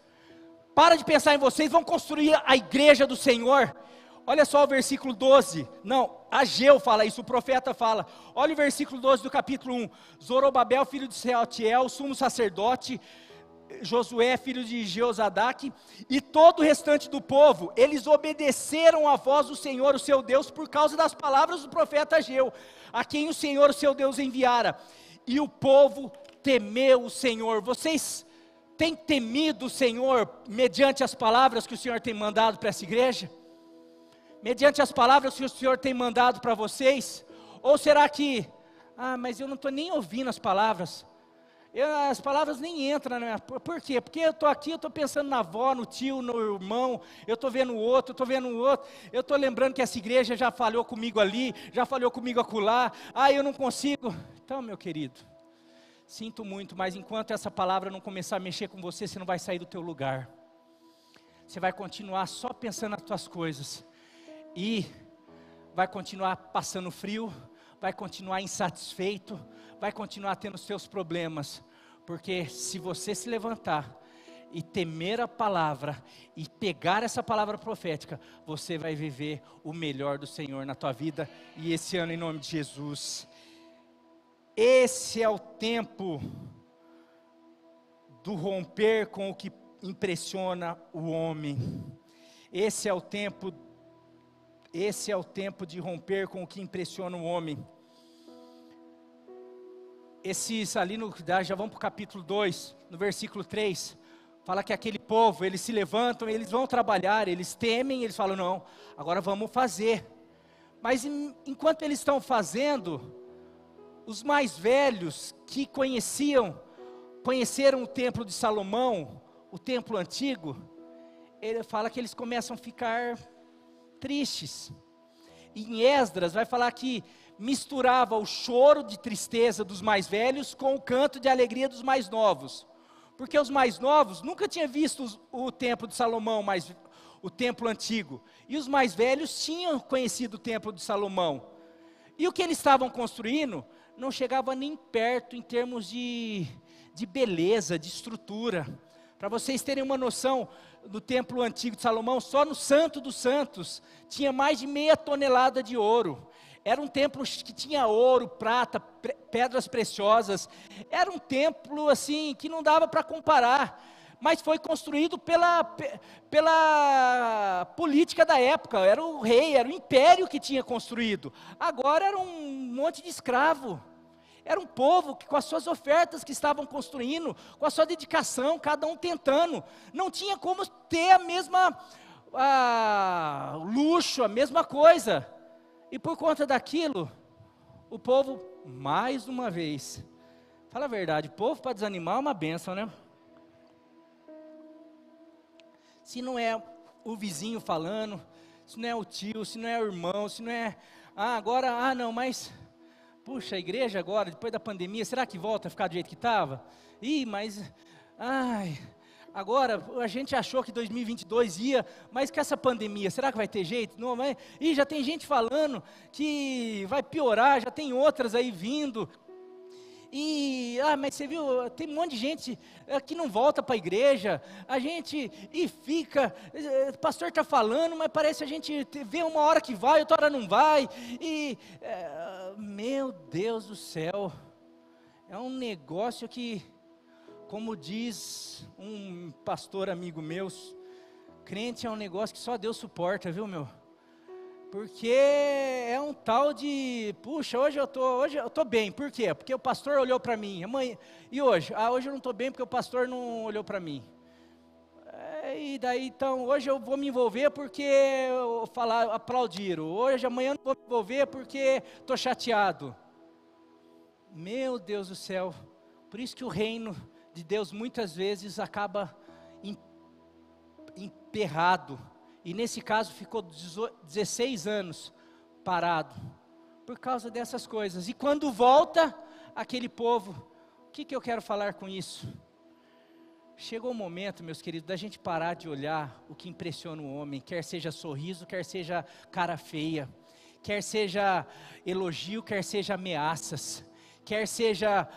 Para de pensar em vocês, vão construir a igreja do Senhor. Olha só o versículo 12. Não, Ageu fala isso, o profeta fala. Olha o versículo 12 do capítulo 1. Zorobabel, filho de Sealtiel, sumo sacerdote, Josué, filho de Jeozadaque, e todo o restante do povo, eles obedeceram à voz do Senhor, o seu Deus, por causa das palavras do profeta Ageu, a quem o Senhor, o seu Deus, enviara. E o povo temeu o Senhor. Vocês tem temido o Senhor mediante as palavras que o Senhor tem mandado para essa igreja? Mediante as palavras que o Senhor tem mandado para vocês? Ou será que, mas eu não estou nem ouvindo as palavras, as palavras nem entram, né? Por quê? Porque eu estou aqui, eu estou pensando na avó, no tio, no irmão, eu estou vendo o outro, eu estou lembrando que essa igreja já falhou comigo ali, já falhou comigo acolá, eu não consigo. Então, meu querido, sinto muito, mas enquanto essa palavra não começar a mexer com você, você não vai sair do teu lugar. Você vai continuar só pensando nas tuas coisas. E vai continuar passando frio, vai continuar insatisfeito, vai continuar tendo os seus problemas. Porque se você se levantar e temer a palavra, e pegar essa palavra profética, você vai viver o melhor do Senhor na tua vida. E esse ano, em nome de Jesus, esse é o tempo do romper com o que impressiona o homem. Esse é o tempo de romper com o que impressiona o homem. Já vamos para o capítulo 2, no versículo 3, fala que aquele povo, eles se levantam, eles vão trabalhar, eles temem, eles falam, não, agora vamos fazer. Mas enquanto eles estão fazendo, os mais velhos que conheceram o templo de Salomão, o templo antigo, ele fala que eles começam a ficar tristes. Em Esdras vai falar que misturava o choro de tristeza dos mais velhos com o canto de alegria dos mais novos. Porque os mais novos nunca tinham visto o templo de Salomão, o templo antigo. E os mais velhos tinham conhecido o templo de Salomão. E o que eles estavam construindo não chegava nem perto em termos de beleza, de estrutura. Para vocês terem uma noção, do templo antigo de Salomão, só no Santo dos Santos, tinha mais de 0,5 tonelada de ouro. Era um templo que tinha ouro, prata, pedras preciosas. Era um templo assim, que não dava para comparar. Mas foi construído pela política da época. Era o rei, era o império que tinha construído. Agora era um monte de escravo. Era um povo que com as suas ofertas que estavam construindo, com a sua dedicação, cada um tentando, não tinha como ter a mesma luxo, a mesma coisa. E por conta daquilo, o povo, mais uma vez, fala a verdade, povo para desanimar é uma bênção, né? Se não é o vizinho falando, se não é o tio, se não é o irmão, se não é, puxa, a igreja agora, depois da pandemia, será que volta a ficar do jeito que estava? Agora a gente achou que 2022 ia, mas com essa pandemia, será que vai ter jeito? Não vai? Já tem gente falando que vai piorar, já tem outras aí vindo. Mas você viu, tem um monte de gente que não volta para a igreja, o pastor está falando, mas parece a gente vê uma hora que vai, outra hora não vai, meu Deus do céu, é um negócio que, como diz um pastor amigo meu, crente é um negócio que só Deus suporta, viu, meu? Porque é um tal de, puxa, hoje eu tô bem. Por quê? Porque o pastor olhou para mim. Amanhã, e hoje? Hoje eu não estou bem porque o pastor não olhou para mim. E daí, então, hoje eu vou me envolver porque aplaudiram. Hoje, amanhã eu não vou me envolver porque estou chateado. Meu Deus do céu. Por isso que o reino de Deus muitas vezes acaba emperrado. E nesse caso ficou 16 anos parado. Por causa dessas coisas. E quando volta aquele povo, o que eu quero falar com isso? Chegou o momento, meus queridos, da gente parar de olhar o que impressiona o homem, quer seja sorriso, quer seja cara feia, quer seja elogio, quer seja ameaças, quer seja,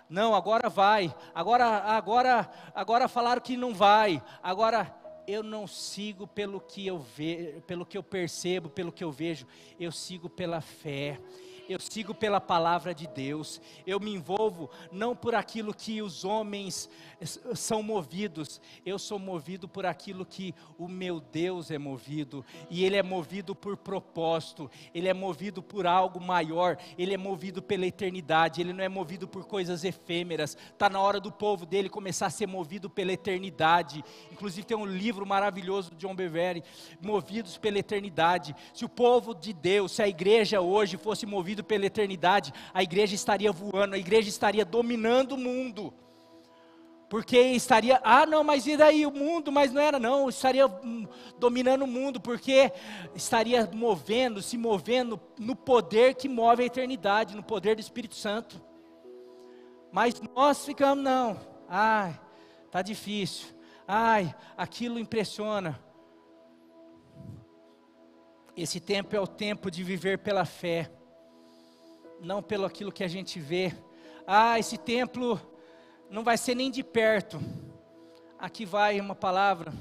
não, agora vai, agora falaram que não vai, agora eu não sigo pelo que eu vejo, pelo que eu percebo, pelo que eu vejo, eu sigo pela fé. Eu sigo pela palavra de Deus, eu me envolvo não por aquilo que os homens são movidos, eu sou movido por aquilo que o meu Deus é movido, e Ele é movido por propósito, Ele é movido por algo maior, Ele é movido pela eternidade, Ele não é movido por coisas efêmeras. Está na hora do povo dele começar a ser movido pela eternidade. Inclusive tem um livro maravilhoso de John Bevere, Movidos pela Eternidade. Se o povo de Deus, se a igreja hoje fosse movida pela eternidade, a igreja estaria voando, a igreja estaria dominando o mundo, porque estaria, não, mas e daí o mundo, mas não era não, estaria dominando o mundo, porque estaria se movendo no poder que move a eternidade, no poder do Espírito Santo. Mas nós ficamos, não, tá difícil, aquilo impressiona. Esse tempo é o tempo de viver pela fé, não pelo aquilo que a gente vê. Esse templo não vai ser nem de perto. Aqui vai uma palavra.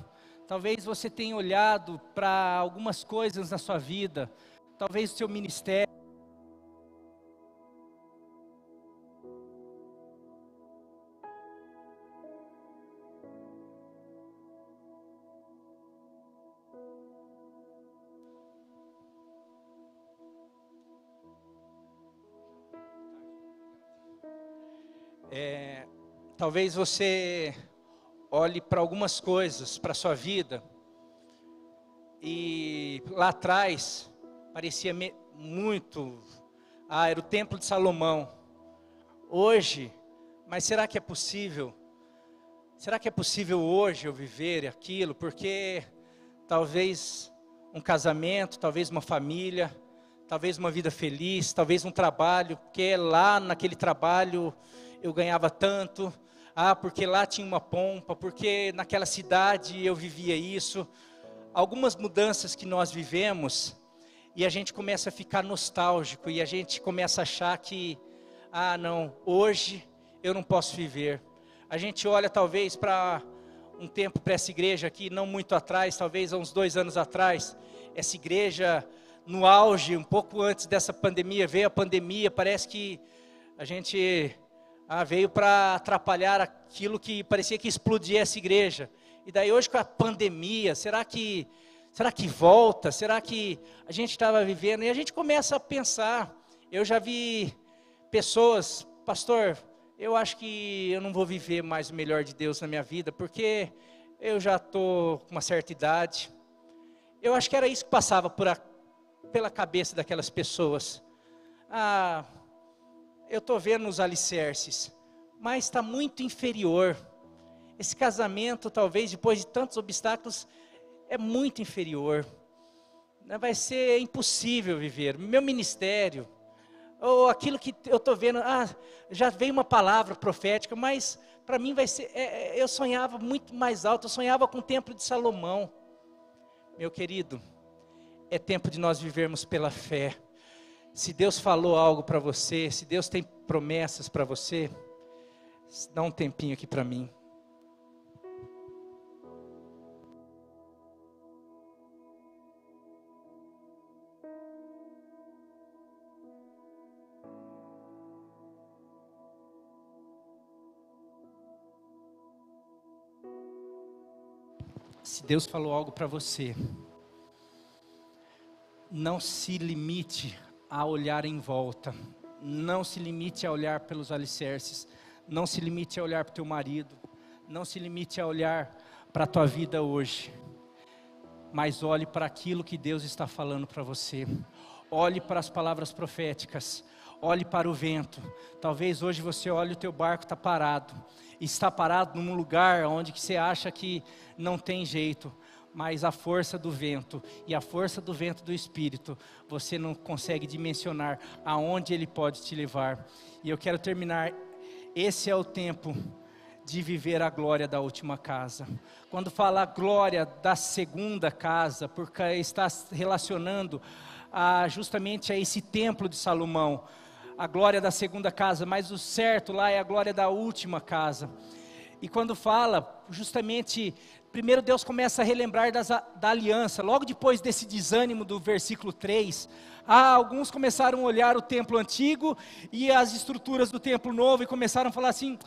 Talvez você tenha olhado para algumas coisas na sua vida, talvez o seu ministério. Talvez você olhe para algumas coisas, para a sua vida, e lá atrás parecia muito, era o templo de Salomão. Hoje, mas será que é possível? Será que é possível hoje eu viver aquilo? Porque talvez um casamento, talvez uma família, talvez uma vida feliz, talvez um trabalho, porque lá naquele trabalho eu ganhava tanto, porque lá tinha uma pompa, porque naquela cidade eu vivia isso. Algumas mudanças que nós vivemos, e a gente começa a ficar nostálgico, e a gente começa a achar que, não, hoje eu não posso viver. A gente olha talvez para um tempo para essa igreja aqui, não muito atrás, talvez há uns 2 anos atrás, essa igreja no auge, um pouco antes dessa pandemia, veio a pandemia, parece que a gente veio para atrapalhar aquilo que parecia que explodia essa igreja. E daí hoje com a pandemia, será que volta? Será que a gente estava vivendo? E a gente começa a pensar. Eu já vi pessoas, pastor, eu acho que eu não vou viver mais o melhor de Deus na minha vida, porque eu já estou com uma certa idade. Eu acho que era isso que passava pela cabeça daquelas pessoas. Eu estou vendo os alicerces, mas está muito inferior. Esse casamento, talvez, depois de tantos obstáculos, é muito inferior. Vai ser impossível viver. Meu ministério, ou aquilo que eu estou vendo, já veio uma palavra profética, mas para mim vai ser, eu sonhava muito mais alto, eu sonhava com o templo de Salomão. Meu querido, é tempo de nós vivermos pela fé. Se Deus falou algo para você, se Deus tem promessas para você, dá um tempinho aqui para mim. Se Deus falou algo para você, não se limite a olhar em volta, não se limite a olhar pelos alicerces, não se limite a olhar para o teu marido, não se limite a olhar para a tua vida hoje, mas olhe para aquilo que Deus está falando para você, olhe para as palavras proféticas, olhe para o vento. Talvez hoje você olhe, o teu barco está parado num lugar onde que você acha que não tem jeito, mas a força do vento e a força do vento do Espírito, você não consegue dimensionar aonde ele pode te levar. E eu quero terminar, esse é o tempo de viver a glória da última casa. Quando fala a glória da segunda casa, porque está relacionando justamente a esse templo de Salomão, a glória da segunda casa, mas o certo lá é a glória da última casa. E quando fala, justamente, primeiro Deus começa a relembrar da aliança, logo depois desse desânimo do versículo 3, alguns começaram a olhar o templo antigo e as estruturas do templo novo e começaram a falar assim,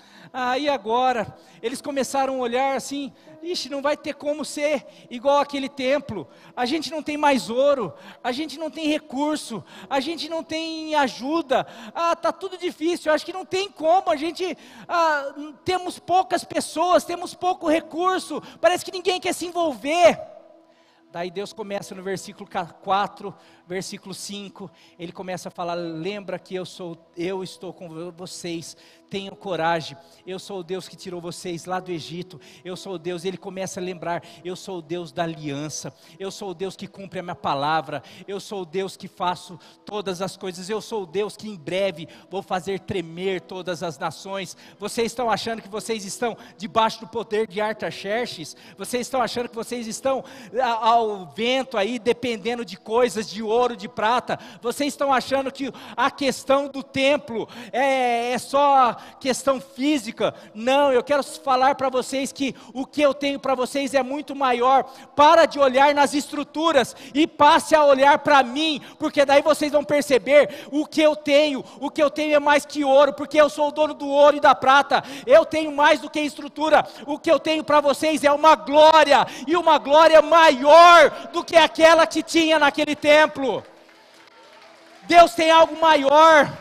e agora? Eles começaram a olhar assim, ixi, não vai ter como ser igual aquele templo, a gente não tem mais ouro, a gente não tem recurso, a gente não tem ajuda, está tudo difícil, eu acho que não tem como, a gente, temos poucas pessoas, temos pouco recurso, parece que ninguém quer se envolver. Daí Deus começa no versículo 4, versículo 5, Ele começa a falar, lembra que eu estou com vocês, tenham coragem, eu sou o Deus que tirou vocês lá do Egito, eu sou o Deus, Ele começa a lembrar, eu sou o Deus da aliança, eu sou o Deus que cumpre a minha palavra, eu sou o Deus que faço todas as coisas, eu sou o Deus que em breve vou fazer tremer todas as nações. Vocês estão achando que vocês estão debaixo do poder de Artaxerxes? Vocês estão achando que vocês estão ao vento aí, dependendo de coisas, de ouro, de prata? Vocês estão achando que a questão do templo é só questão física? Não, eu quero falar para vocês que o que eu tenho para vocês é muito maior. Para de olhar nas estruturas e passe a olhar para mim, porque daí vocês vão perceber o que eu tenho é mais que ouro, porque eu sou o dono do ouro e da prata, eu tenho mais do que estrutura, o que eu tenho para vocês é uma glória, e uma glória maior do que aquela que tinha naquele templo. Deus tem algo maior,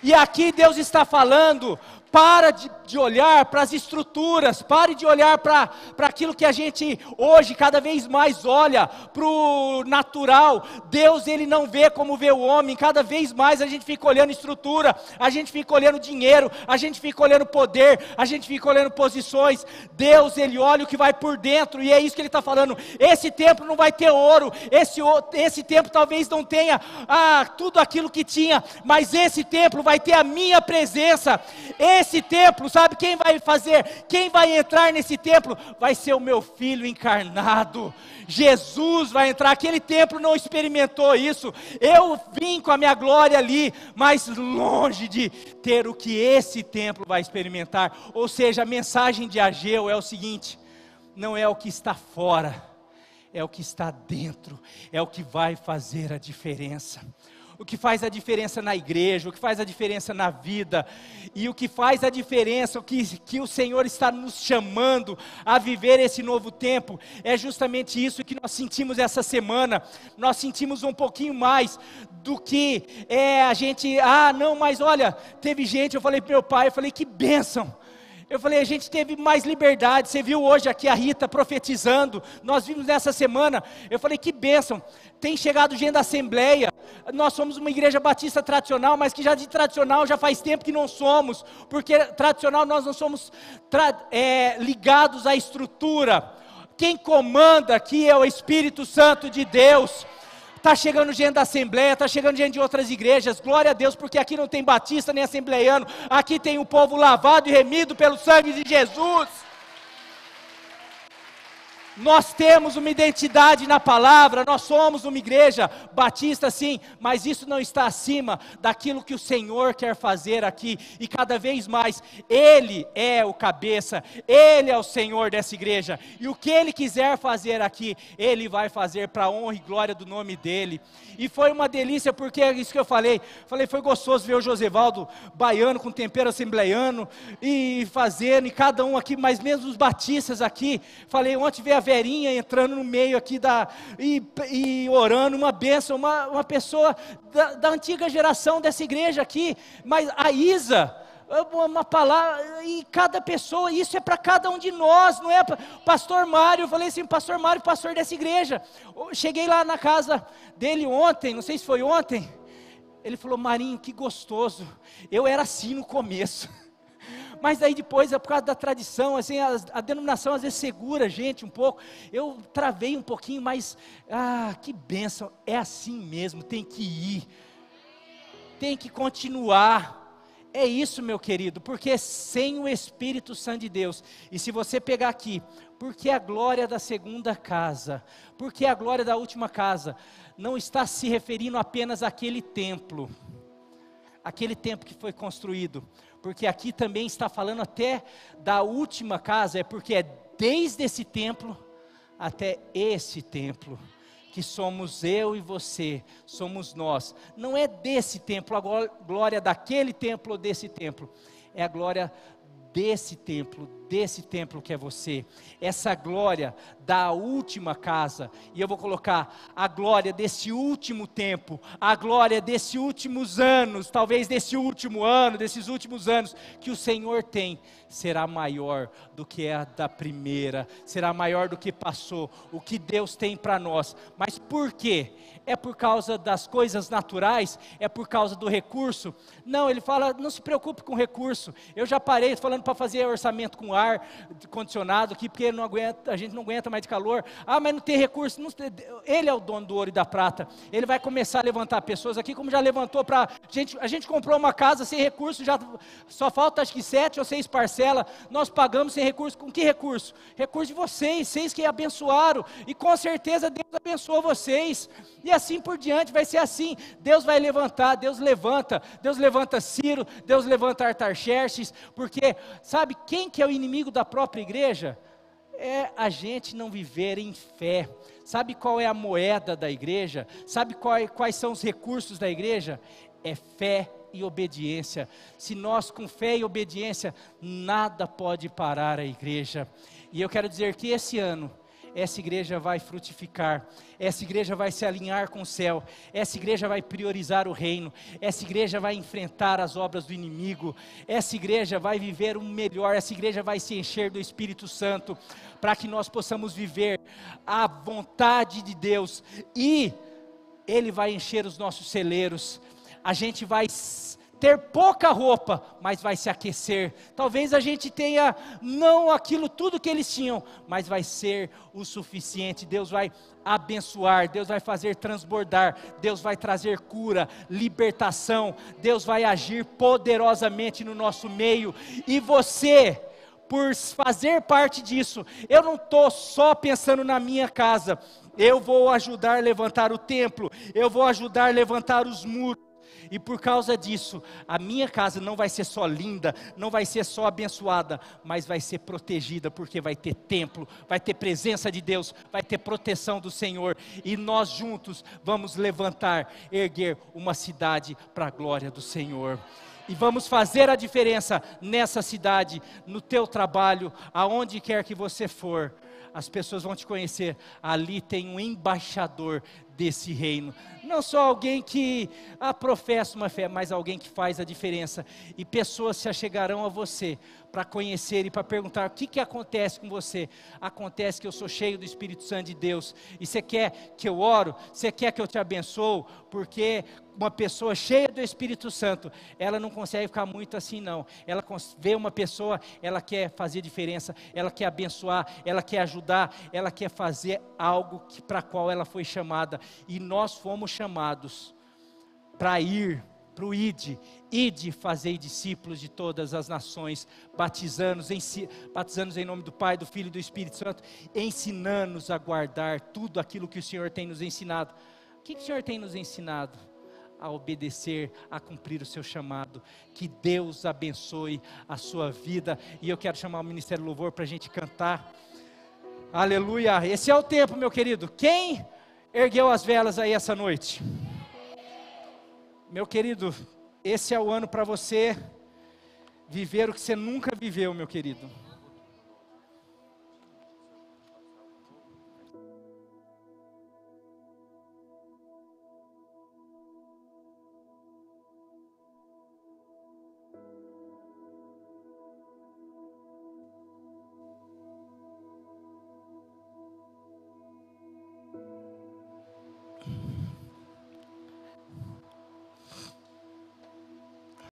e aqui Deus está falando, para de olhar para as estruturas, pare de olhar para aquilo que a gente hoje cada vez mais olha, para o natural. Deus, Ele não vê como vê o homem, cada vez mais a gente fica olhando estrutura, a gente fica olhando dinheiro, a gente fica olhando poder, a gente fica olhando posições. Deus, Ele olha o que vai por dentro, e é isso que Ele está falando. Esse templo não vai ter ouro, esse templo talvez não tenha tudo aquilo que tinha, mas esse templo vai ter a minha presença. Esse templo, sabe quem vai fazer? Quem vai entrar nesse templo? Vai ser o meu Filho encarnado. Jesus vai entrar. Aquele templo não experimentou isso. Eu vim com a minha glória ali, mas longe de ter o que esse templo vai experimentar. Ou seja, a mensagem de Ageu é o seguinte: não é o que está fora, é o que está dentro, é o que vai fazer a diferença. O que faz a diferença na igreja, o que faz a diferença na vida, e o que faz a diferença, o que o Senhor está nos chamando a viver esse novo tempo, é justamente isso que nós sentimos essa semana. Nós sentimos um pouquinho mais do que a gente, não, mas olha, teve gente, eu falei para meu pai, eu falei, que bênção. Eu falei, a gente teve mais liberdade. Você viu hoje aqui a Rita profetizando, nós vimos nessa semana. Eu falei, que bênção, tem chegado gente da Assembleia. Nós somos uma igreja batista tradicional, mas que já de tradicional já faz tempo que não somos, porque tradicional nós não somos ligados à estrutura. Quem comanda aqui é o Espírito Santo de Deus. Está chegando gente da Assembleia, está chegando gente de outras igrejas, glória a Deus, porque aqui não tem batista nem assembleiano, aqui tem o povo lavado e remido pelo sangue de Jesus. Nós temos uma identidade na palavra, nós somos uma igreja batista sim, mas isso não está acima daquilo que o Senhor quer fazer aqui, e cada vez mais, Ele é o cabeça, Ele é o Senhor dessa igreja, e o que Ele quiser fazer aqui, Ele vai fazer para a honra e glória do nome dEle. E foi uma delícia, porque é isso que eu falei, foi gostoso ver o Josevaldo baiano com tempero assembleiano, e fazendo, e cada um aqui, mas mesmo os batistas aqui, falei, ontem veio a Verinha entrando no meio aqui e orando, uma bênção, uma pessoa da antiga geração dessa igreja aqui, mas a Isa, uma palavra, e cada pessoa, isso é para cada um de nós, não é para pastor Mário. Eu falei assim, pastor Mário, pastor dessa igreja. Eu cheguei lá na casa dele ontem, não sei se foi ontem, ele falou, Marinho, que gostoso, eu era assim no começo, mas aí depois, por causa da tradição, assim, a denominação às vezes segura a gente um pouco, eu travei um pouquinho, mas, que bênção, é assim mesmo, tem que ir, tem que continuar. É isso, meu querido, porque sem o Espírito Santo de Deus, e se você pegar aqui, porque a glória da segunda casa, porque a glória da última casa, não está se referindo apenas àquele templo que foi construído, porque aqui também está falando até da última casa, porque é desde esse templo até esse templo, que somos eu e você, somos nós, não é desse templo, a glória daquele templo ou desse templo, é a glória desse templo que é você, essa glória da última casa, e eu vou colocar a glória desse último tempo, a glória desses últimos anos, talvez desse último ano, desses últimos anos, que o Senhor tem, será maior do que a da primeira, será maior do que passou, o que Deus tem para nós. Mas por quê? É por causa das coisas naturais? É por causa do recurso? Não, ele fala, não se preocupe com recurso, eu já parei falando para fazer orçamento com ar condicionado aqui, porque a gente não aguenta mais de calor. Mas não tem recurso, ele é o dono do ouro e da prata, ele vai começar a levantar pessoas aqui, como já levantou para a gente comprou uma casa sem recurso, já só falta acho que 7 ou 6 parcelas, nós pagamos sem recurso. Com que recurso? Recurso de vocês que abençoaram, e com certeza Deus abençoou vocês, e assim por diante, vai ser assim, Deus vai levantar, Deus levanta Ciro, Deus levanta Artaxerxes, porque sabe quem que é o inimigo da própria igreja? É a gente não viver em fé. Sabe qual é a moeda da igreja? Sabe quais são os recursos da igreja? É fé e obediência. Se nós com fé e obediência, nada pode parar a igreja. E eu quero dizer que esse ano, essa igreja vai frutificar, essa igreja vai se alinhar com o céu, essa igreja vai priorizar o reino, essa igreja vai enfrentar as obras do inimigo, essa igreja vai viver o melhor, essa igreja vai se encher do Espírito Santo, para que nós possamos viver a vontade de Deus, e Ele vai encher os nossos celeiros. A gente vai ter pouca roupa, mas vai se aquecer. Talvez a gente tenha não aquilo tudo que eles tinham, mas vai ser o suficiente. Deus vai abençoar, Deus vai fazer transbordar, Deus vai trazer cura, libertação, Deus vai agir poderosamente no nosso meio, e você, por fazer parte disso, eu não estou só pensando na minha casa, eu vou ajudar a levantar o templo, eu vou ajudar a levantar os muros, e por causa disso, a minha casa não vai ser só linda, não vai ser só abençoada, mas vai ser protegida, porque vai ter templo, vai ter presença de Deus, vai ter proteção do Senhor, e nós juntos vamos levantar, erguer uma cidade para a glória do Senhor. E vamos fazer a diferença nessa cidade, no teu trabalho, aonde quer que você for. As pessoas vão te conhecer, ali tem um embaixador desse reino, não só alguém que professa uma fé, mas alguém que faz a diferença, e pessoas se achegarão a você, para conhecer e para perguntar, o que acontece com você? Acontece que eu sou cheio do Espírito Santo de Deus, e você quer que eu oro? Você quer que eu te abençoo? Porque uma pessoa cheia do Espírito Santo, ela não consegue ficar muito assim não, ela vê uma pessoa, ela quer fazer diferença, ela quer abençoar, ela quer ajudar, ela quer fazer algo para qual ela foi chamada, e nós fomos chamados para ir, para o ide fazei discípulos de todas as nações, batizando-os em nome do Pai, do Filho e do Espírito Santo, ensinando-nos a guardar tudo aquilo que o Senhor tem nos ensinado. O que o Senhor tem nos ensinado? A obedecer, a cumprir o seu chamado. Que Deus abençoe a sua vida, e eu quero chamar o Ministério do Louvor para a gente cantar, aleluia. Esse é o tempo, meu querido. Quem ergueu as velas aí essa noite? Meu querido, esse é o ano para você viver o que você nunca viveu, meu querido.